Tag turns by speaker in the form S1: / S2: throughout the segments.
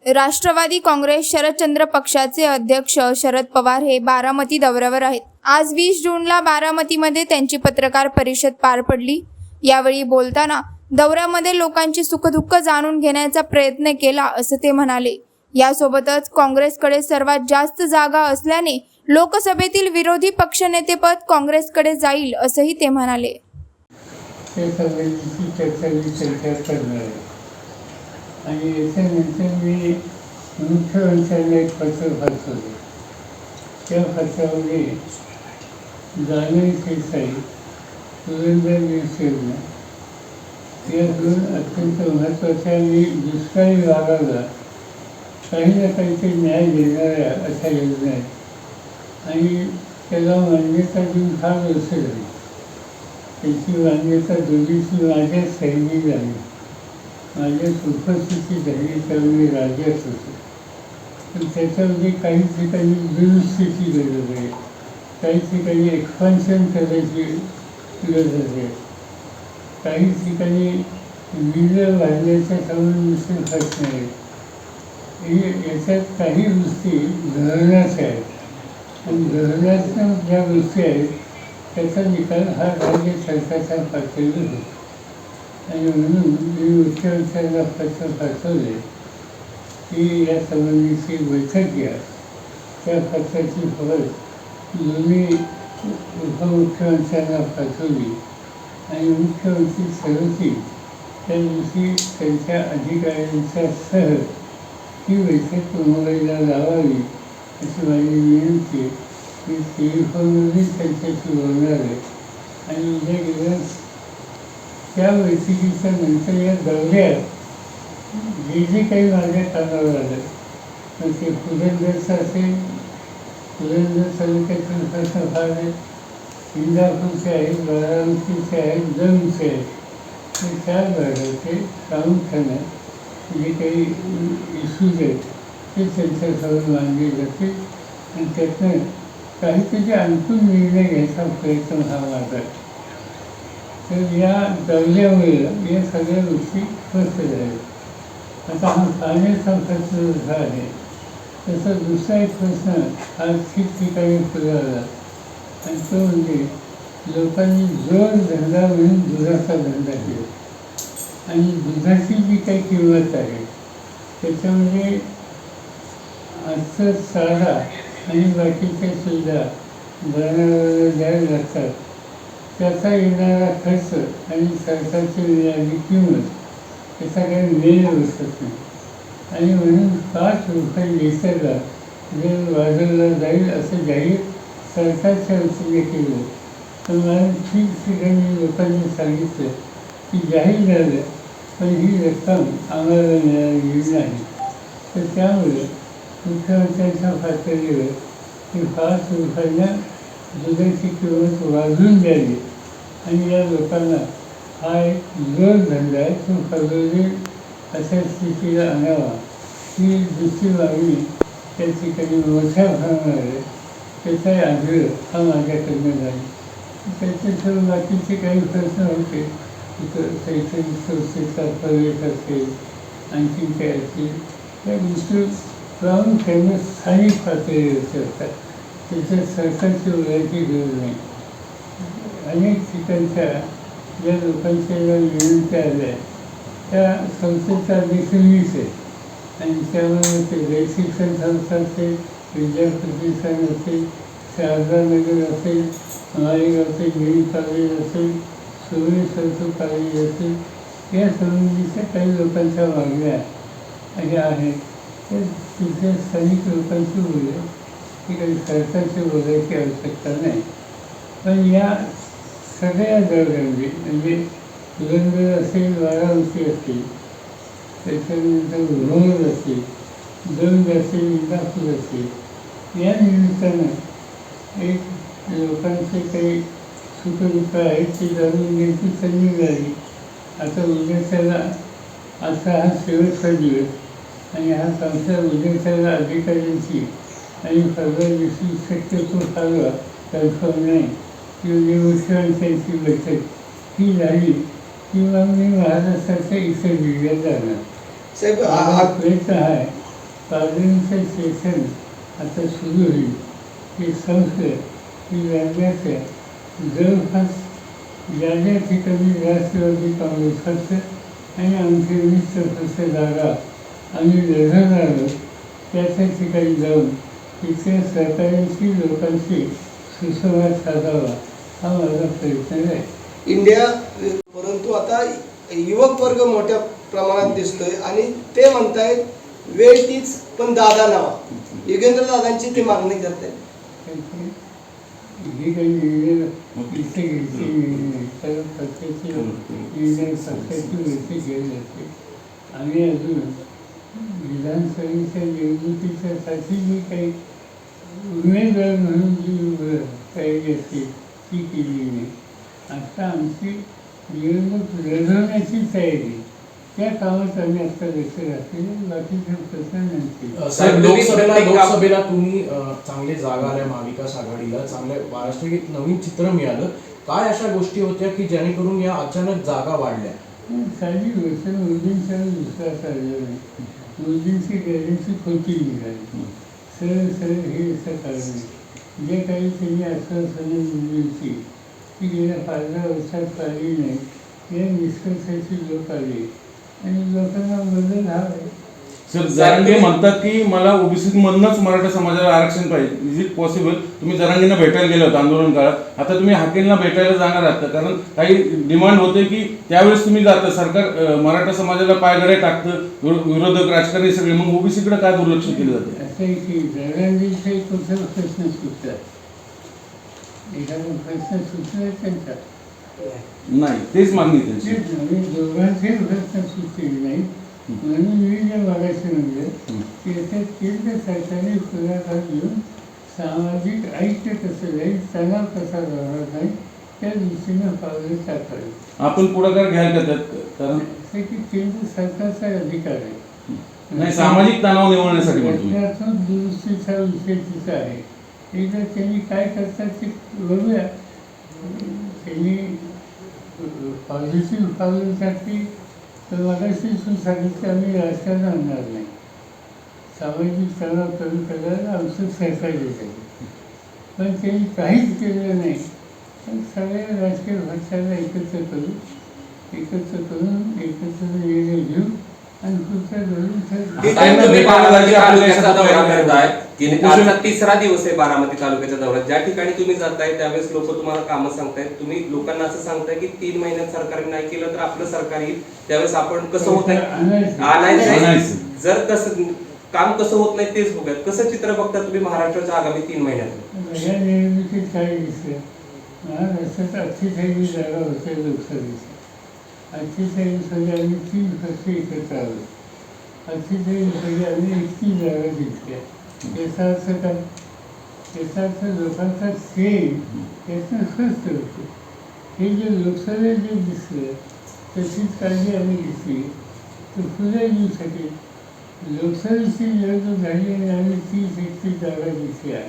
S1: राष्ट्रवादी काँग्रेस शरदचंद्र पक्षाचे अध्यक्ष शरद पवार हे बारामती दौऱ्यावर आहेत। आज 20 जूनला बारामतीमध्ये त्यांची पत्रकार परिषद पार पडली। यावेळी बोलताना दौऱ्यामध्ये लोकांची सुखदुःख जाणून घेण्याचा प्रयत्न केला असं ते म्हणाले। यासोबतच काँग्रेसकडे सर्वात जास्त जागा असल्याने लोकसभेतील विरोधी पक्षनेतेपद काँग्रेसकडे जाईल असंही ते म्हणाले।
S2: आणि याच्यानंतर मी मुख्यमंत्र्यांना एक पत्र पाठवले। त्या पत्रामध्ये जाणवी देसाई, पुरंदर योजना या दोन अत्यंत महत्त्वाच्या आणि दुष्काळी भागाला काही ना काहीतरी न्याय देणाऱ्या अशा योजना आहेत आणि त्याला मान्यता देऊन फार वर्ष झाली। त्याची मान्यता दोन्हीची माझ्या सैनी झाली, माझ्या उपस्थिती झाली, त्यावेळी राज्यात होतो। पण त्याच्यामध्ये काही ठिकाणी दुरुस्तीची गरज आहे, काही ठिकाणी एक्सपान्शन करायची गरज आहे, काही ठिकाणी विलं वाढण्याच्या संबंधित प्रश्न आहेत। याच्यात काही गोष्टी धरणाच्या आहेत आणि धरणाच्या ज्या गोष्टी आहेत त्याचा निकाल हा राज्य सरकारच्या पातळीवर होतो। आणि म्हणून मी मुख्यमंत्र्यांना पत्र पाठवले की या संबंधीची बैठक घ्या। त्या पत्राची प्रत दोन्ही उपमुख्यमंत्र्यांना पाठवली आणि मुख्यमंत्री समिती त्या दिवशी त्यांच्या अधिकाऱ्यांच्या सह ही बैठक मुंबईला लावावी अशी माझी विनंती। मी टेलिफोनवरच त्यांच्याशी बोलणार आहे आणि उद्या गेल्या त्या बैठकीच्या नंतर या दौऱ्यात जे काही माझ्या कानावर आलं तर ते पुरंदरचं असेल, पुरंदर तालुक्यातील प्रश्न फार आहेत, इंदापूरचे आहेत, बारामतीचे आहेत, दौंडचे आहेत। ते 4 भागाचे प्रामुख्यानं जे काही इश्यूज आहेत ते त्यांच्यासमोर मांडले जातील आणि त्यातनं काहीतरी आणखून निर्णय घ्यायचा प्रयत्न हा माझा। तर या दौऱ्यामुळे या सगळ्या गोष्टी स्पष्ट झाल्या। आता हा पाण्याचा प्रश्न जसा आहे तसा दुसरा एक प्रश्न आज ठिकठिकाणी पुढे आला आणि तो म्हणजे लोकांनी जोडधंदा म्हणून दुधाचा धंदा केला आणि दुधाची जी काही किंमत आहे त्याच्यामध्ये आजचं चारा आणि बाकीच्या सुविधा जनावरांना द्यायला लागतात, त्याचा येणारा खर्च आणि सरकारची मिळालेली किंमत त्याचा काही मेळ बसत नाही आणि म्हणून 5 रुपये लिटरला जर वाढवला जाईल असं जाहीर सरकारच्या वतीने केलं तर मला ठिकठिकाणी लोकांनी सांगितलं की जाहीर झालं पण ही रक्कम आम्हाला मिळालेली नाही। तर त्यामुळे मुख्यमंत्र्यांच्या पातळीवर ही 5 रुपयांना दुधाची किंमत वाढवून द्यावी आणि या लोकांना हा एक जोडधंदा आहे तो फसवतील अशा स्थितीला आणावा ही दुसरी मागणी त्या ठिकाणी मोठ्या प्रमाणावर आहे। त्याचाही आग्रह हा माझ्याकडनं झाला। त्याच्यासह बाकीचे काही प्रश्न होते, शैक्षणिक संस्थेचा प्रवेश असेल, आणखी काय असेल, त्या गोष्टी प्रामुख्याने स्थानिक पातळीवरच्या असतात, त्याच्यात सरकारची बोलायची गरज नाही। अनेक ठिकाणच्या ज्या लोकांच्या ज्या विनंत्या आल्या त्या संस्थेचा देखील मीच आहे आणि त्यामुळे ते जयशिक्षण संस्था असेल, विद्याप्रतिष्ठान असेल, शारदानगर असेल, मालेगावचे गिरी कॉलेज असेल, सुरे संस्कृत कॉलेज असेल, या संबंधीच्या काही लोकांच्या मागण्या अशा आहेत। तर तिथल्या स्थानिक लोकांशी बोलले की काही सरकारची बोलायची आवश्यकता नाही। पण या सगळ्या दौऱ्यांमध्ये म्हणजे पुरंदर असेल, बारामती असेल, त्याच्यानंतर रोड असेल, दौंड असेल, इंदापूर असेल, या निमित्तानं एक लोकांचे काही सुखदुःख आहेत ते जाणून घ्यायची संधी मिळाली। आता उद्याच्याला आता हा शेवटचा दिवस आणि हा संस्था उद्याच्याला अधिकाऱ्यांची आणि परवा दिवशी शक्यतो फारवा कन्फर्म नाही की मुख्यमंत्र्यांची बैठक ही झाली की मग मी महाराष्ट्राच्या इतर जिल्ह्यात जाणार।
S3: साहेब
S2: प्रयत्न आहे पार्लमेंटचं सेशन आता सुरू होईल. हे संस्था ही राज्याच्या जवळपास ज्या ज्या ठिकाणी राष्ट्रवादी काँग्रेस पक्ष आणि आमचे 20% जागा आम्ही लढवणार आहोत त्या ठिकाणी जाऊन तिथल्या सहकाऱ्यांशी लोकांशी सुसंवाद साधावा हा माझा प्रयत्न आहे.
S3: इंडिया परंतु आता युवक वर्ग मोठ्या प्रमाणात दिसतोय आणि ते म्हणतायत वेळ तीच पण दादा नावा. योगेंद्र दादांची ते मागणी करतायत.
S2: ही काही निर्णय इथे घ्यायची नाही, तर पक्षाची निर्णय पक्षाची वृत्ती केली जाते. आम्ही अजून विधानसभेच्या निवडणुकीच्यासाठी जी काही उमेदवार म्हणून जी तयारी असते ती केली नाही. आता आमची निवडणूक लढवण्याची तयारी, त्या कामात आम्ही आता लक्ष घातलेलं. बाकीचे प्रश्न नाही.
S4: साहेब, लोकसभेला तुम्ही चांगले जागा आल्या महाविकास आघाडीला, चांगल्या महाराष्ट्रात एक नवीन चित्र मिळालं. काय अशा गोष्टी होत्या की जेणेकरून या अचानक जागा वाढल्या?
S2: साधी गोष्ट, मोदींचा विश्वास आलेला नाही. मोदींची गॅरंटी खोटी निघाली. सरळ सरळ हे असं कारण जे काही त्यांनी आश्वासनं दिली होती ती गेल्या 15 वर्षात पाळली नाही. या निष्कर्षाची लोक आले आणि लोकांना बदल हवा आहे.
S5: सर, जरांगे म्हणतात की मला ओबीसी मधनच मराठा समाजाला आरक्षण पाहिजे. Is it possible? तुम्ही जरांगेंना भेटायला गेले होते आंदोलन काळात, आता तुम्ही हाकेलला भेटायला जाणार आहात? कारण काही डिमांड होते की त्यावेळेस तुम्ही जाता, सरकार मराठा समाजाला पायगडे टाकतं, विरोधक राजकारणी सगळे, मग ओबीसीकडे काय दुर्लक्ष केलं जाते?
S2: असं आहे की जरांगेचे कुठला प्रश्न सुटतात, एखादा प्रश्न सुचला त्यांचा
S5: नाही, तेच मागणी त्यांची.
S2: दोघांचे प्रश्न सुचले नाही. म्हणून मी जे मागाशी म्हणलं की याच्यात केंद्र सरकारने पुढाकार घेऊन सामाजिक ऐक्य कसं राहील, तणाव कसा राहणार नाही, त्या दृष्टीनं पावलं टाकावी.
S5: आपण पुढाकार घ्यायला का त्यात? कारण
S2: असं की केंद्र सरकारचा अधिकार आहे.
S5: नाही, सामाजिक तणाव निवडण्यासाठी म्हणतो.
S2: घटनात्मक दुरुस्तीचा विषय तिचा आहे. एकदा त्यांनी काय करतात ते बघूया. त्यांनी पॉझिटिव्ह पावलं टाकली तर मगाशी सांगितलं आम्ही राजकारण आणणार नाही. सामाजिक तणाव कमी करायला आमचं सहकार्य आहे. पण त्यांनी काहीच केलं नाही. पण सगळ्या राजकीय पक्षाला एकत्र करून एकत्र निर्णय घेऊ आणि पुढच्या
S6: आजचा तिसरा दिवस आहे बारामती तालुक्याच्या दौऱ्यात. ज्या ठिकाणी तुम्ही जाताय त्यावेळेस लोक तुम्हाला कामं सांगतायत. तुम्ही लोकांना असं सांगताय की 3 महिन्यात सरकारने नाही केलं तर आपलं सरकार येईल, त्यावेळेस आपण कसं होत आहे आणायचं, जर कसं काम कसं होत नाही तेच बघूयात. कसं चित्र बघता तुम्ही महाराष्ट्राच्या आगामी 3 महिन्यात?
S2: या निवडणुकीत काय दिसलं, महाराष्ट्रात 48 जागा होत्या लोकसभेच्या. 48 आम्ही 3 पक्ष एकत्र आलो. 48 आम्ही 31 जागा घेतल्या. याचा अर्थ काय? याचा अर्थ लोकांचा सेम याचं स्वस्त होतं. हे जे लोकसभेत जे दिसलं तशीच काळजी आम्ही घेतली तर पुढे येऊ शकेल. लोकसभेची निवडणूक झाली आणि आम्ही 30-31 जागा घेतल्या.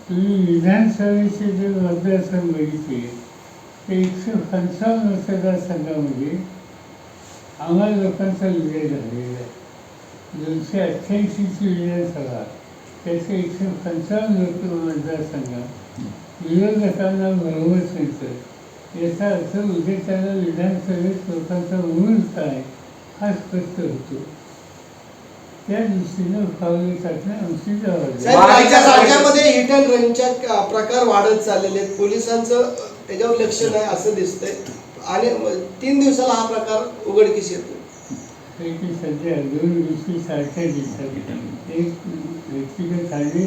S2: तुम्ही विधानसभेचे जे मतदारसंघ बघितले ते 155 मतदारसंघामध्ये आम्हाला लोकांचा विजय झालेला आहे. 288ची विधानसभा, त्याचे 155 लोक मतदारसंघात विरोधकांना बहुमत मिळतं. याचा अर्थ उद्या त्याला विधानसभेत लोकांचा मूळ काय हा स्पष्ट होतो. त्या दृष्टीनं पावले टाकणं आमची जबाबदारी.
S3: राज्यामध्ये हिट अँड रनच्या प्रकार वाढत चाललेले आहेत. पोलिसांचं त्याच्यावर लक्ष नाही असं दिसतंय आणि 3 दिवसाला हा प्रकार उघडकीस येतो.
S2: की सध्या 2 गोष्टी सारख्या दिसतात. एक व्यक्तिगत हानी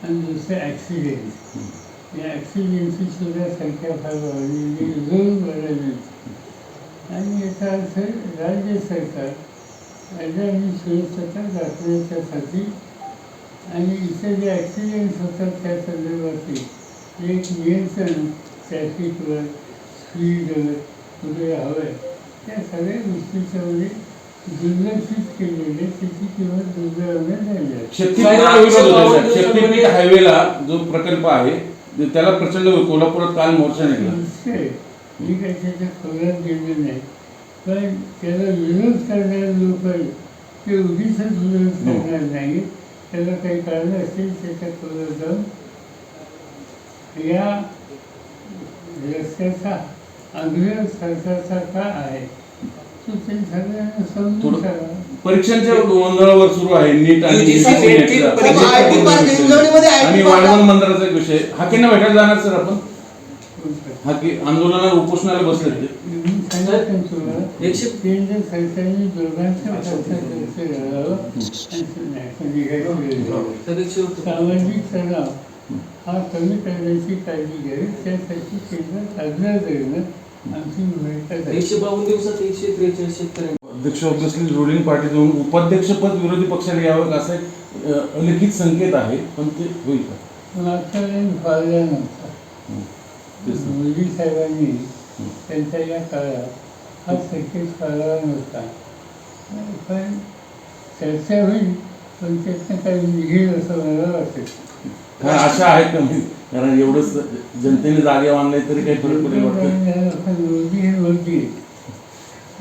S2: आणि दुसरं ॲक्सिडेंट. या ॲक्सिडेंटची सुद्धा संख्या फार वाढलेली, रोज वाढलेली. आणि याचा अर्थ राज्य सरकार राज्याने सुरक्षता राखण्याच्यासाठी आणि इथे जे ॲक्सिडेंट्स होतात त्या संदर्भातील एक नियंत्रण ट्रॅफिकवर, स्पीडवर वगैरे हवं आहे. त्या सगळ्या गोष्टीच्या मध्ये दुर्लक्षित केलेले त्याची किंमत दुर्दैवाने झाली आहे.
S5: शक्तीपीठ हायवेला जो प्रकल्प आहे त्याला प्रचंड कोल्हापुरात काल मोर्चा निघाला.
S2: मी काही त्याच्या खोलात गेले नाही, पण त्याला विरोध करणारे लोक ते उगीच विरोध करणार नाही. त्याला काही कारण असेल त्याच्या पुढे जाऊन या रस्त्याचा आग्रह सरकारचा का आहे तो ते सगळ्यांना समजून सांगा.
S5: परीक्षांच्या गोंधळावर सुरू आहे नीट आणि
S6: UGC
S5: UGC
S6: नेटची
S5: नेटचा.
S6: परीक्षा
S3: IT पार्क हिंजवडीमध्ये IT
S5: आणि
S3: पार्क-
S5: वाढवण मंदिराचा एक विषय. हाकेंना भेटायला जाणार सर आपण? हाके आंदोलनाला उपोषणाला बसले ते.
S2: मी सांगितलं तुला केंद्र सरकारने दोघांच्या पक्षात लक्ष घालावं आणि निघायची वेळ आहे. सामाजिक तणाव हा कमी करण्याची काळजी घ्यावी त्यासाठी केंद्रात आग्रह करणं आमची भूमिका आहे.
S7: 152 दिवसात 143 शेतकऱ्यांनी
S5: अध्यक्ष ऑब्विसली रुलिंग पार्टीतून उपाध्यक्षपद विरोधी पक्षाला यावं असा एक अलिखित संकेत आहे, पण ते होईल का?
S2: मागच्या वेळेस फाळला नव्हता.
S5: तेच ना.
S2: मोदी साहेबांनी त्यांच्या या काळात हा संकेत फाळला नव्हता. पण चर्चा होईल, पण त्यातनं काही निघेल असं मला वाटतं.
S5: हा, आशा आहेत का म्हणजे? कारण एवढंच जनतेने जागे बांधले तरी काही फरक पडेल वाटतं.
S2: मोदी हे मोदी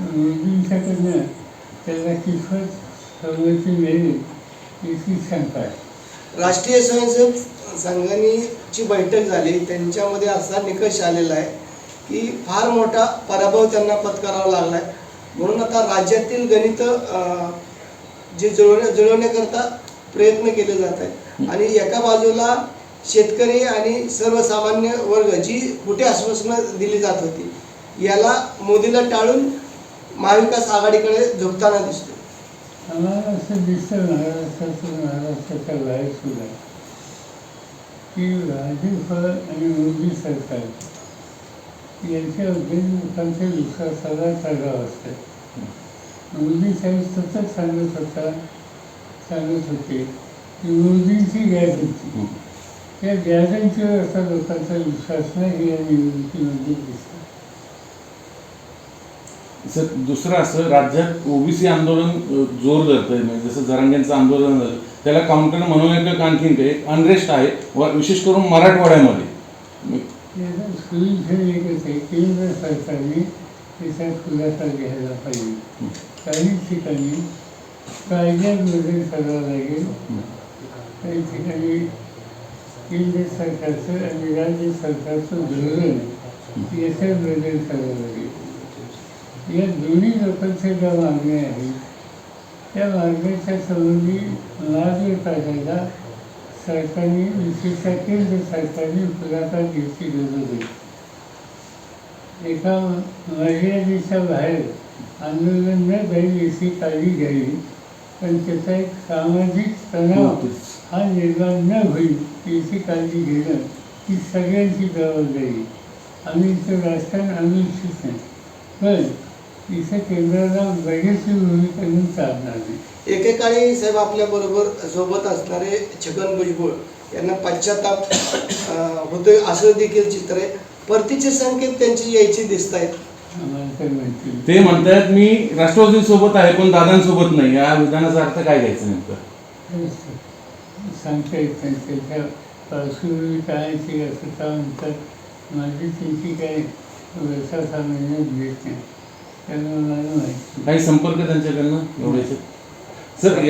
S2: मोदींच्याकडनं त्याला कितपत सवलती मिळेल याची शंका आहे.
S3: राष्ट्रीय स्वयंसेवक संघाची बैठक झाली. त्यांच्यामध्ये असा निकष आलेला आहे की फार मोठा पराभव त्यांना पत्करावा लागला आहे. म्हणून आता राज्यातील गणित जे जुळवण्याकरता प्रयत्न केले जात आहेत. आणि एका बाजूला शेतकरी आणि सर्वसामान्य वर्ग जी कुठे आश्वासनं दिली जात होती याला मोदीला टाळून महाविकास आघाडीकडे झुकताना दिसतो.
S2: आम्हाला असं दिसतं महाराष्ट्राच्या बाहेर सुद्धा की भाजप आणि मोदी सरकार यांच्या लोकांच्या विश्वासाला ठराव असतात. मोदी साहेब सतत सांगत होते की मोदींची गॅरंटी, त्या गॅरंटीवर असा लोकांचा विश्वास नाही या निवडणुकीमध्ये दिसतो.
S5: सर दुसरं असं, राज्यात ओबीसी आंदोलन जोर धरतंय, म्हणजे जसं जरांगेंचं आंदोलन झालं त्याला काउंटर म्हणून आणखीन काही अनरेस्ट आहे, विशेष करून मराठवाड्यामध्ये.
S2: याचा सोल्युशन एकच आहे, केंद्र सरकारने त्याचा खुलासा घ्यायला पाहिजे. काही ठिकाणी कायद्यात बदल करावा लागेल, काही ठिकाणी केंद्र सरकारचं आणि राज्य सरकारचं धोरण याच्यात बदल करावा लागेल. या दोन्ही लोकांच्या ज्या मागण्या आहेत त्या मागण्याच्या संबंधी मार्ग काढायला सरकारने, विशेषतः केंद्र सरकारने पुढाकार घ्यायची गरज आहे. एका मर्यादेच्या बाहेर आंदोलन न जाईल याची काळजी घ्यावी, पण त्याचा एक सामाजिक तणाव हा निर्माण न होईल याची काळजी घेणं ही सगळ्यांची जबाबदारी. आम्ही इथं राजकारण आणू इच्छित नाही, पण इथं केंद्राला बघायची भूमिका घेऊन चालणार नाही.
S3: एकेकाळी साहेब आपल्याबरोबर सोबत असणारे छगन भुजबळ यांना पश्चाताप होतोय असं देखील चित्र आहे. परतीचे संकेत त्यांची यायची दिसत आहेत.
S2: आम्हाला तर माहिती
S5: ते म्हणतायत मी राष्ट्रवादीसोबत आहे पण दादांसोबत नाही. या विधानाचा अर्थ काय घ्यायचा नेमकं?
S2: सांगता येत नाही. त्याच्या पार्श्वभूमी काय ते असं का म्हणतात, माझी त्यांची काय व्यवसाय सामान्यात घेत नाही, त्यामुळे मला माहिती.
S5: काही संपर्क त्यांच्याकडनं एवढ्याचे? सर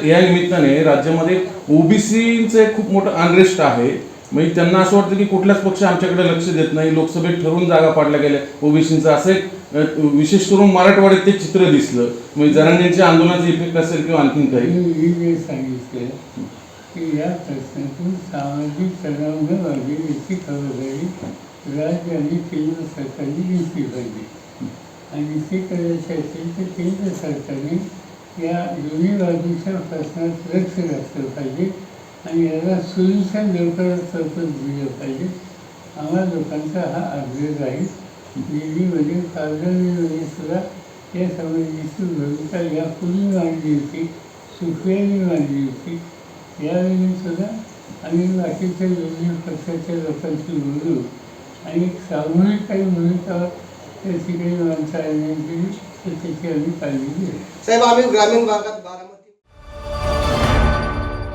S5: या निमित्ताने राज्यामध्ये ओबीसीचं खूप मोठं अनरेस्ट आहे. म्हणजे त्यांना असं वाटतं की कुठलाच पक्ष आमच्याकडे लक्ष देत नाही, लोकसभेत ठरवून जागा पाडल्या गेल्या ओबीसींचं, असं एक विशेष करून मराठवाड्यात ते चित्र दिसलं. म्हणजे जरांगेंच्या आंदोलनाचा इफेक्ट असेल किंवा आणखीन काही?
S2: मी जे सांगितलं की या प्रश्नातून सामाजिक तणाव न वाढेल याची खबरदारी राज्य आणि केंद्र सरकारने घेतली पाहिजे. आणि ते करायचे असेल तर केंद्र सरकारने या दोन्ही बाजूच्या प्रश्नात लक्ष घातलं पाहिजे आणि याला सोल्युशन लवकरात लवकर दिलं पाहिजे. आम्हा लोकांचा हा आग्रह राहील. दिल्लीमध्ये कारगिलमध्ये सुद्धा या संबंधीची भूमिका यापूर्वी मांडली होती, सुप्रियांनी मांडली होती. यावेळी सुद्धा आम्ही बाकीच्या विरोधी पक्षाच्या लोकांशी बोलू आणि एक सामूहिक काही भूमिका त्या ठिकाणी माणसं आणण्याची तर त्याची आम्ही काळजी घेऊ.
S3: साहेब आम्ही ग्रामीण भागात बारामती